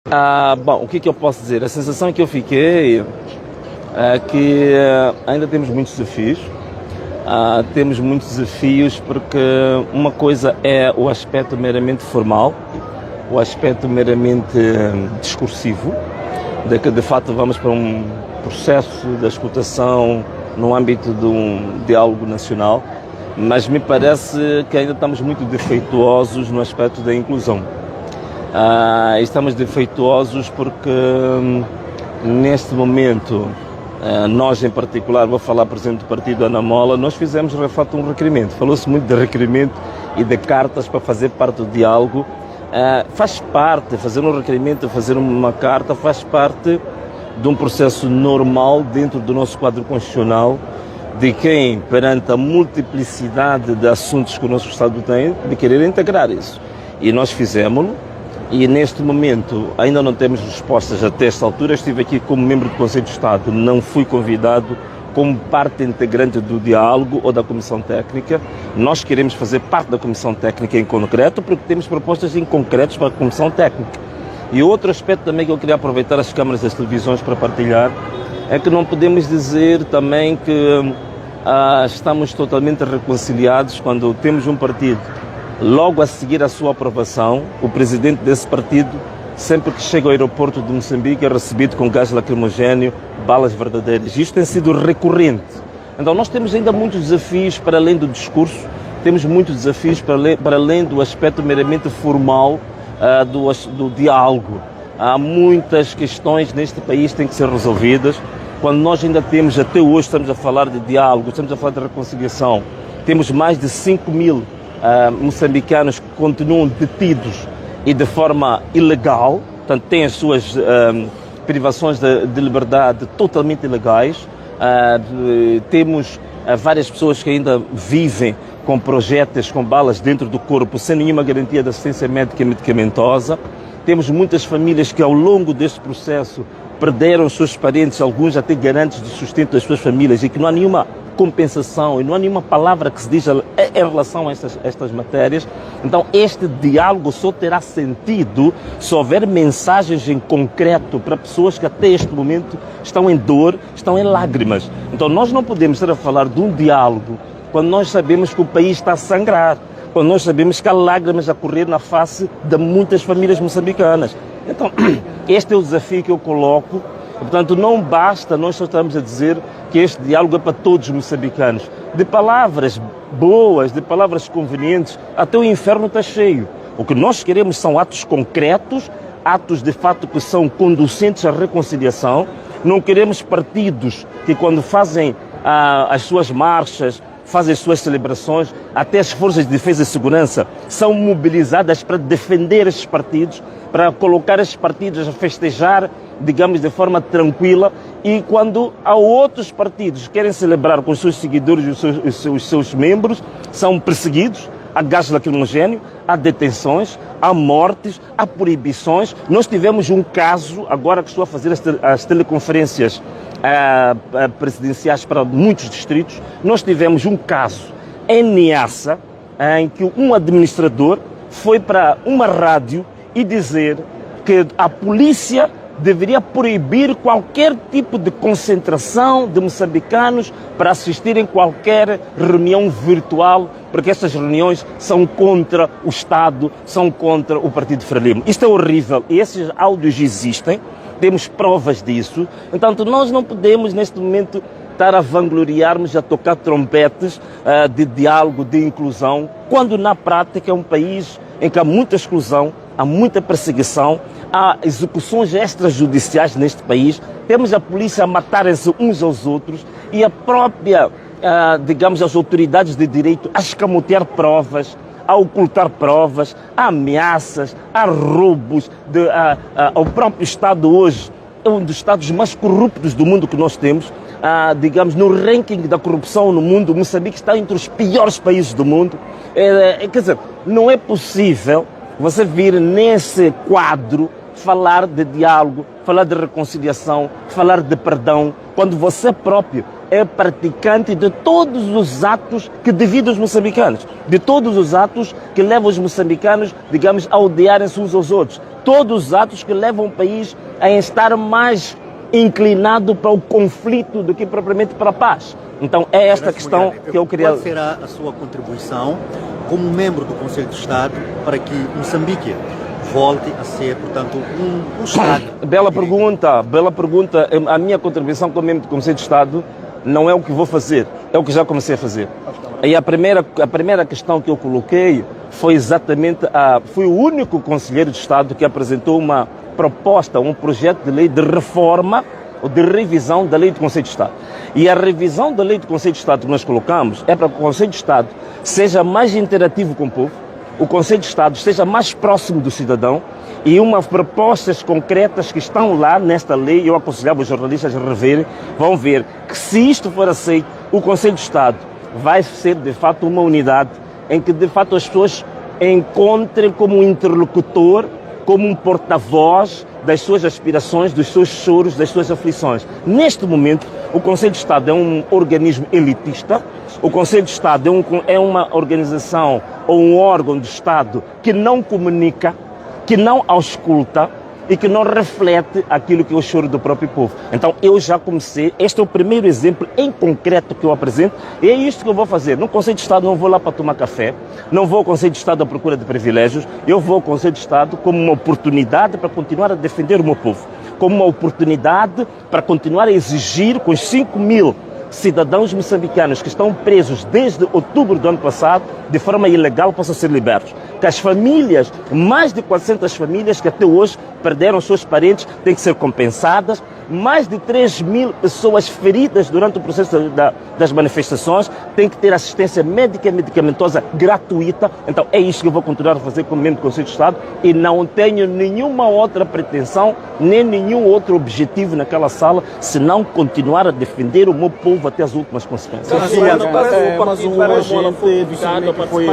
Bom, o que eu posso dizer? A sensação que eu fiquei é que ainda temos muitos desafios. Temos muitos desafios porque uma coisa é o aspecto meramente formal, o aspecto meramente discursivo, de que de fato vamos para um processo de escutação no âmbito de um diálogo nacional, mas me parece que ainda estamos muito defeituosos no aspecto da inclusão. Estamos defeituosos porque neste momento, nós em particular, vou falar por exemplo do partido Ana Mola, nós fizemos de fato um requerimento, falou-se muito de requerimento e de cartas para fazer parte do diálogo. Faz parte, fazer um requerimento, fazer uma carta, faz parte de um processo normal dentro do nosso quadro constitucional, de quem, perante a multiplicidade de assuntos que o nosso Estado tem, de querer integrar isso. E nós fizemos-lo. E neste momento ainda não temos respostas até esta altura. Eu estive aqui como membro do Conselho de Estado, não fui convidado como parte integrante do diálogo ou da Comissão Técnica. Nós queremos fazer parte da Comissão Técnica em concreto, porque temos propostas em concretos para a Comissão Técnica. E outro aspecto também que eu queria aproveitar as câmaras das televisões para partilhar, é que não podemos dizer também que estamos totalmente reconciliados quando temos um partido. Logo a seguir a sua aprovação, o presidente desse partido, sempre que chega ao aeroporto de Moçambique, é recebido com gás lacrimogéneo, balas verdadeiras. Isto tem sido recorrente. Então nós temos ainda muitos desafios para além do discurso, temos muitos desafios para além do aspecto meramente formal do diálogo. Há muitas questões neste país que têm que ser resolvidas. Quando nós ainda temos, até hoje estamos a falar de diálogo, estamos a falar de reconciliação, temos mais de 5.000 moçambicanos que continuam detidos e de forma ilegal, portanto têm as suas privações de liberdade totalmente ilegais. Temos várias pessoas que ainda vivem com projéteis, com balas dentro do corpo, sem nenhuma garantia de assistência médica e medicamentosa. Temos muitas famílias que ao longo deste processo perderam os seus parentes, alguns até garantes de sustento das suas famílias, e que não há nenhuma compensação e não há nenhuma palavra que se diz em relação a estas matérias. Então este diálogo só terá sentido se houver mensagens em concreto para pessoas que até este momento estão em dor, estão em lágrimas. Então nós não podemos estar a falar de um diálogo quando nós sabemos que o país está a sangrar, quando nós sabemos que há lágrimas a correr na face de muitas famílias moçambicanas. Então este é o desafio que eu coloco. Portanto, não basta, nós só estamos a dizer que este diálogo é para todos os moçambicanos. De palavras boas, de palavras convenientes, até o inferno está cheio. O que nós queremos são atos concretos, atos de fato que são conducentes à reconciliação. Não queremos partidos que quando fazem as suas marchas, fazem as suas celebrações, até as forças de defesa e segurança são mobilizadas para defender esses partidos, para colocar esses partidos a festejar, digamos, de forma tranquila, e quando há outros partidos que querem celebrar com os seus seguidores e os seus membros, são perseguidos, há gás lacrimogéneo, há detenções, há mortes, há proibições. Nós tivemos um caso, agora que estou a fazer as teleconferências presidenciais para muitos distritos, nós tivemos um caso em Niassa, em que um administrador foi para uma rádio e dizer que a polícia deveria proibir qualquer tipo de concentração de moçambicanos para assistirem a qualquer reunião virtual, porque essas reuniões são contra o Estado, são contra o Partido Frelimo. Isto é horrível e esses áudios existem, temos provas disso. Portanto, nós não podemos neste momento estar a vangloriarmos, a tocar trompetes de diálogo, de inclusão, quando na prática é um país em que há muita exclusão, há muita perseguição, há execuções extrajudiciais neste país, temos a polícia a matarem-se uns aos outros e a própria, digamos, as autoridades de direito a escamotear provas, a ocultar provas, há ameaças, há roubos, ao próprio Estado hoje é um dos Estados mais corruptos do mundo que nós temos. Digamos, no ranking da corrupção no mundo, Moçambique está entre os piores países do mundo. Quer dizer, não é possível você vir nesse quadro falar de diálogo, falar de reconciliação, falar de perdão, quando você próprio é praticante de todos os atos que dividem os moçambicanos, de todos os atos que levam os moçambicanos, digamos, a odiarem-se uns aos outros. todos os atos que levam o país a estar mais inclinado para o conflito do que propriamente para a paz. Então é esta questão que eu queria... Qual será a sua contribuição como membro do Conselho de Estado para que Moçambique volte a ser, portanto, um Estado? Bela pergunta, bela pergunta. A minha contribuição como membro do Conselho de Estado não é o que vou fazer, é o que já comecei a fazer. E a primeira questão que eu coloquei foi exatamente fui o único conselheiro de Estado que apresentou uma proposta, um projeto de lei de reforma ou de revisão da lei do Conselho de Estado. E a revisão da lei do Conselho de Estado que nós colocamos é para que o Conselho de Estado seja mais interativo com o povo, o Conselho de Estado esteja mais próximo do cidadão e umas propostas concretas que estão lá nesta lei, eu aconselhava os jornalistas a reverem, vão ver que se isto for aceito, o Conselho de Estado vai ser de fato uma unidade em que de fato as pessoas encontrem como um interlocutor, como um porta-voz das suas aspirações, dos seus choros, das suas aflições. Neste momento, o Conselho de Estado é um organismo elitista, o Conselho de Estado é uma organização ou um órgão de Estado que não comunica, que não ausculta e que não reflete aquilo que é o choro do próprio povo. Então eu já comecei, este é o primeiro exemplo em concreto que eu apresento, e é isto que eu vou fazer. No Conselho de Estado não vou lá para tomar café, não vou ao Conselho de Estado à procura de privilégios, eu vou ao Conselho de Estado como uma oportunidade para continuar a defender o meu povo, como uma oportunidade para continuar a exigir com os 5.000 cidadãos moçambicanos que estão presos desde outubro do ano passado, de forma ilegal, possam ser libertos. Que as famílias, mais de 400 famílias que até hoje perderam seus parentes, têm que ser compensadas. Mais de 3.000 pessoas feridas durante o processo das manifestações têm que ter assistência médica e medicamentosa gratuita. Então é isto que eu vou continuar a fazer como membro do Conselho de Estado e não tenho nenhuma outra pretensão, nem nenhum outro objetivo naquela sala, senão continuar a defender o meu povo até as últimas consequências. Mas o agente dificilmente foi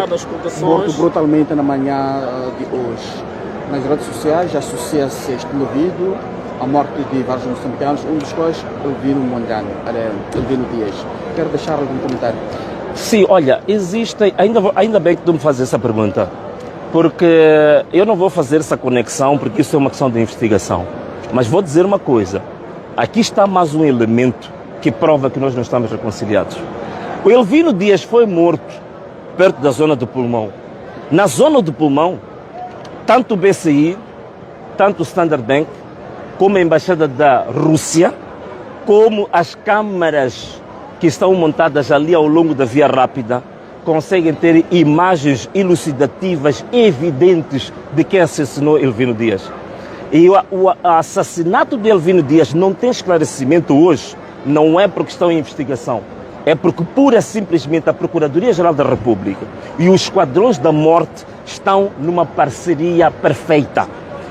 morto brutalmente na manhã de hoje. Nas redes sociais associa-se este indivíduo à morte de vários moçambicanos, um dos quais Elvino Mondlane, Elvino Dias. Quero deixar algum comentário. Sim, olha, existem, ainda bem que tu me fazes essa pergunta, porque eu não vou fazer essa conexão, porque isso é uma questão de investigação. Mas vou dizer uma coisa, aqui está mais um elemento que prova que nós não estamos reconciliados. O Elvino Dias foi morto perto da zona do Pulmão. Na zona do Pulmão, tanto o BCI, tanto o Standard Bank, como a Embaixada da Rússia, como as câmaras que estão montadas ali ao longo da Via Rápida, conseguem ter imagens elucidativas, evidentes de quem assassinou Elvino Dias. E o assassinato de Elvino Dias não tem esclarecimento hoje, não é porque estão em investigação, é porque pura e simplesmente a Procuradoria-Geral da República e os esquadrões da morte estão numa parceria perfeita.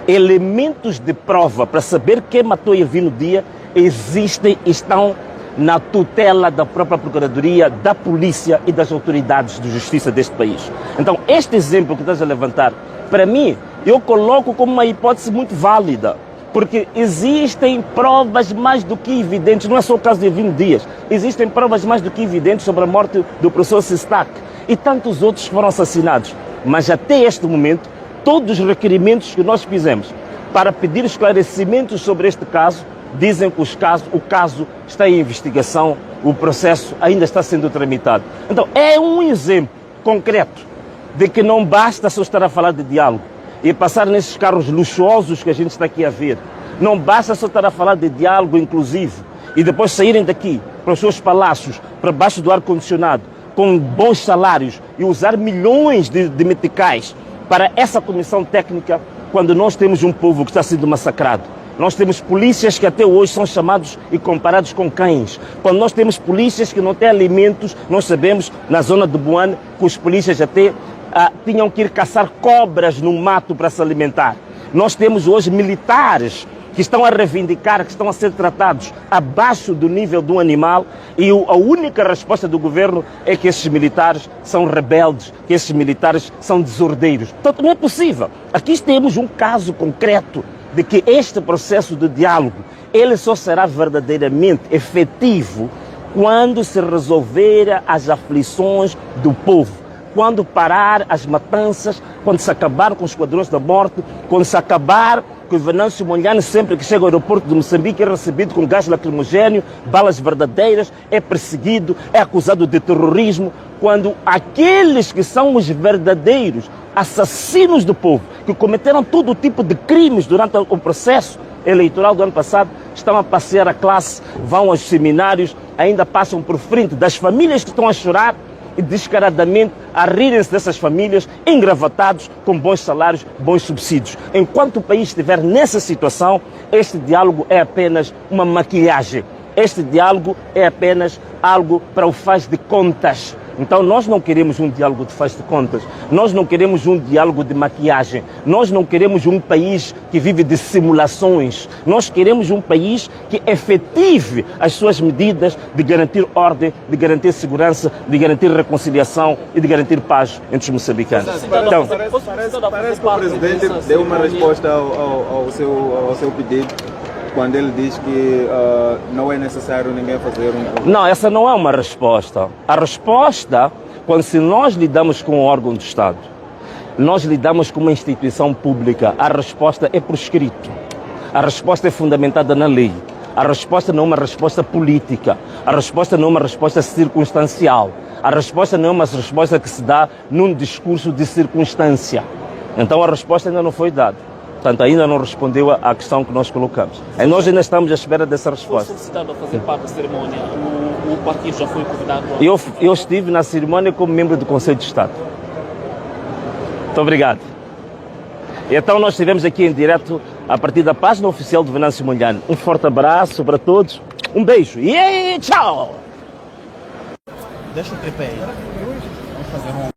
Elementos de prova para saber quem matou Elvino Dias existem e estão na tutela da própria Procuradoria, da Polícia e das autoridades de justiça deste país. Então, este exemplo que estás a levantar, para mim, eu coloco como uma hipótese muito válida, porque existem provas mais do que evidentes, não é só o caso de Elvino Dias, existem provas mais do que evidentes sobre a morte do professor Sistak e tantos outros que foram assassinados. Mas até este momento, todos os requerimentos que nós fizemos para pedir esclarecimentos sobre este caso, dizem que o caso está em investigação, o processo ainda está sendo tramitado. Então, é um exemplo concreto de que não basta só estar a falar de diálogo e passar nesses carros luxuosos que a gente está aqui a ver. Não basta só estar a falar de diálogo inclusivo e depois saírem daqui para os seus palácios, para baixo do ar-condicionado, com bons salários e usar milhões de meticais para essa comissão técnica, quando nós temos um povo que está sendo massacrado. Nós temos polícias que até hoje são chamados e comparados com cães. Quando nós temos polícias que não têm alimentos, nós sabemos, na zona de Buane, que os polícias até tinham que ir caçar cobras no mato para se alimentar. Nós temos hoje militares que estão a reivindicar, que estão a ser tratados abaixo do nível do animal e a única resposta do governo é que esses militares são rebeldes, que esses militares são desordeiros. Portanto, não é possível. Aqui temos um caso concreto de que este processo de diálogo, ele só será verdadeiramente efetivo quando se resolver as aflições do povo. quando parar as matanças, quando se acabar com os esquadrões da morte, quando se acabar que o Venâncio Mondlane, sempre que chega ao aeroporto de Moçambique, é recebido com gás lacrimogéneo, balas verdadeiras, é perseguido, é acusado de terrorismo, quando aqueles que são os verdadeiros assassinos do povo, que cometeram todo tipo de crimes durante o processo eleitoral do ano passado, estão a passear a classe, vão aos seminários, ainda passam por frente das famílias que estão a chorar e descaradamente a rirem-se dessas famílias, engravatados com bons salários, bons subsídios. Enquanto o país estiver nessa situação, este diálogo é apenas uma maquilhagem. Este diálogo é apenas algo para o faz de contas. Então nós não queremos um diálogo de faz de contas, nós não queremos um diálogo de maquiagem, nós não queremos um país que vive de simulações, nós queremos um país que efetive as suas medidas de garantir ordem, de garantir segurança, de garantir reconciliação e de garantir paz entre os moçambicanos. Então, parece que o presidente deu uma resposta ao seu pedido, quando ele diz que não é necessário ninguém fazer Não, essa não é uma resposta. A resposta, quando se nós lidamos com um órgão do Estado, nós lidamos com uma instituição pública, a resposta é por escrito. A resposta é fundamentada na lei. A resposta não é uma resposta política. A resposta não é uma resposta circunstancial. A resposta não é uma resposta que se dá num discurso de circunstância. Então a resposta ainda não foi dada. Portanto, ainda não respondeu à questão que nós colocamos. E nós ainda estamos à espera dessa resposta. Foi solicitado a fazer parte da cerimónia. O partido já foi convidado Eu estive na cerimónia como membro do Conselho de Estado. Muito obrigado. Então nós estivemos aqui em direto a partir da página oficial do Venâncio Mondlane. Um forte abraço para todos. Um beijo. E tchau! Deixa o tripé aí. Vamos fazer um...